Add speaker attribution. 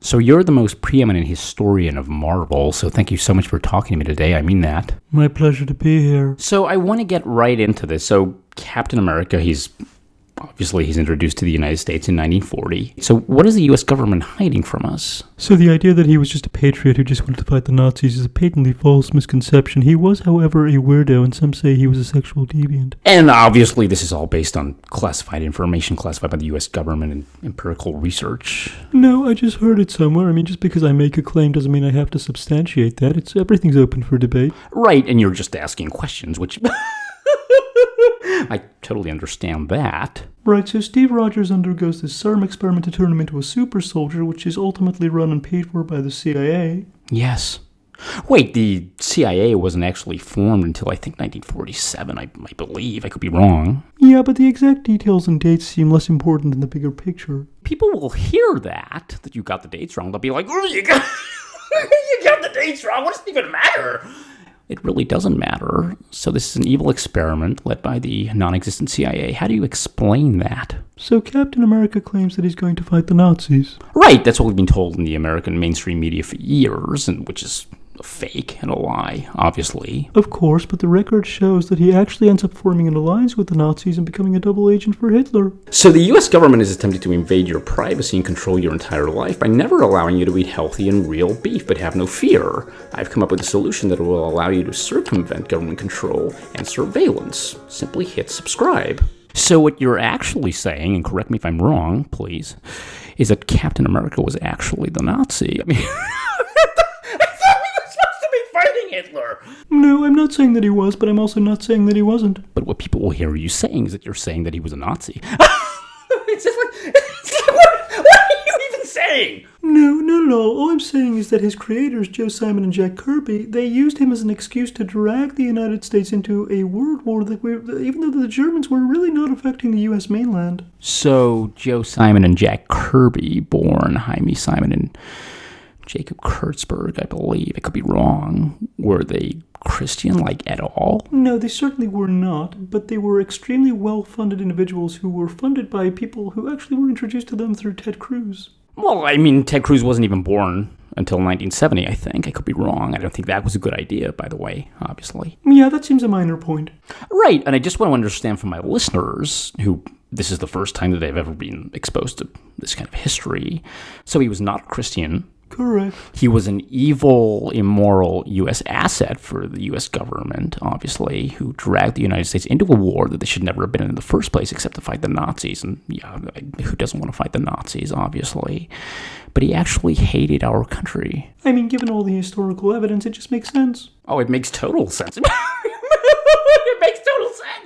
Speaker 1: So you're the most preeminent historian of Marvel, so thank you so much for talking to me today. I mean that.
Speaker 2: My pleasure to be here.
Speaker 1: So I want to get right into this. So Captain America, he's introduced to the United States in 1940. So what is the U.S. government hiding from us?
Speaker 2: So the idea that he was just a patriot who just wanted to fight the Nazis is a patently false misconception. He was, however, a weirdo, and some say he was a sexual deviant.
Speaker 1: And obviously this is all based on classified information, classified by the U.S. government and empirical research.
Speaker 2: No, I just heard it somewhere. I mean, just because I make a claim doesn't mean I have to substantiate that. Everything's open for debate.
Speaker 1: Right, and you're just asking questions, which... I totally understand that.
Speaker 2: Right, so Steve Rogers undergoes this serum experiment to turn him into a super soldier, which is ultimately run and paid for by the CIA.
Speaker 1: Yes. Wait, the CIA wasn't actually formed until I think 1947, I believe. I could be wrong.
Speaker 2: Yeah, but the exact details and dates seem less important than the bigger picture.
Speaker 1: People will hear that you got the dates wrong. They'll be like, oh, you got the dates wrong. What does it even matter? It really doesn't matter. So this is an evil experiment led by the non-existent CIA. How do you explain that?
Speaker 2: So Captain America claims that he's going to fight the Nazis.
Speaker 1: Right, that's what we've been told in the American mainstream media for years, and which is a fake and a lie, obviously.
Speaker 2: Of course, but the record shows that he actually ends up forming an alliance with the Nazis and becoming a double agent for Hitler.
Speaker 1: So the U.S. government is attempting to invade your privacy and control your entire life by never allowing you to eat healthy and real beef, but have no fear. I've come up with a solution that will allow you to circumvent government control and surveillance. Simply hit subscribe. So what you're actually saying, and correct me if I'm wrong, please, is that Captain America was actually the Nazi. I mean... Hitler.
Speaker 2: No, I'm not saying that he was, but I'm also not saying that he wasn't.
Speaker 1: But what people will hear you saying is that you're saying that he was a Nazi. It's just like what are you even saying?
Speaker 2: No, not at all. All I'm saying is that his creators, Joe Simon and Jack Kirby, they used him as an excuse to drag the United States into a world war that even though the Germans were really not affecting the U.S. mainland.
Speaker 1: So Joe Simon and Jack Kirby, born Jaime Simon and Jacob Kurtzberg, I believe, I could be wrong. Were they Christian, at all?
Speaker 2: No, they certainly were not, but they were extremely well-funded individuals who were funded by people who actually were introduced to them through Ted Cruz.
Speaker 1: Well, I mean, Ted Cruz wasn't even born until 1970, I think. I could be wrong. I don't think that was a good idea, by the way, obviously.
Speaker 2: Yeah, that seems a minor point.
Speaker 1: Right, and I just want to understand from my listeners, who this is the first time that they've ever been exposed to this kind of history. So he was not a Christian.
Speaker 2: Correct.
Speaker 1: He was an evil, immoral U.S. asset for the U.S. government, obviously, who dragged the United States into a war that they should never have been in the first place except to fight the Nazis. And yeah, who doesn't want to fight the Nazis, obviously? But he actually hated our country.
Speaker 2: I mean, given all the historical evidence, it just makes sense.
Speaker 1: Oh, it makes total sense. It makes total sense.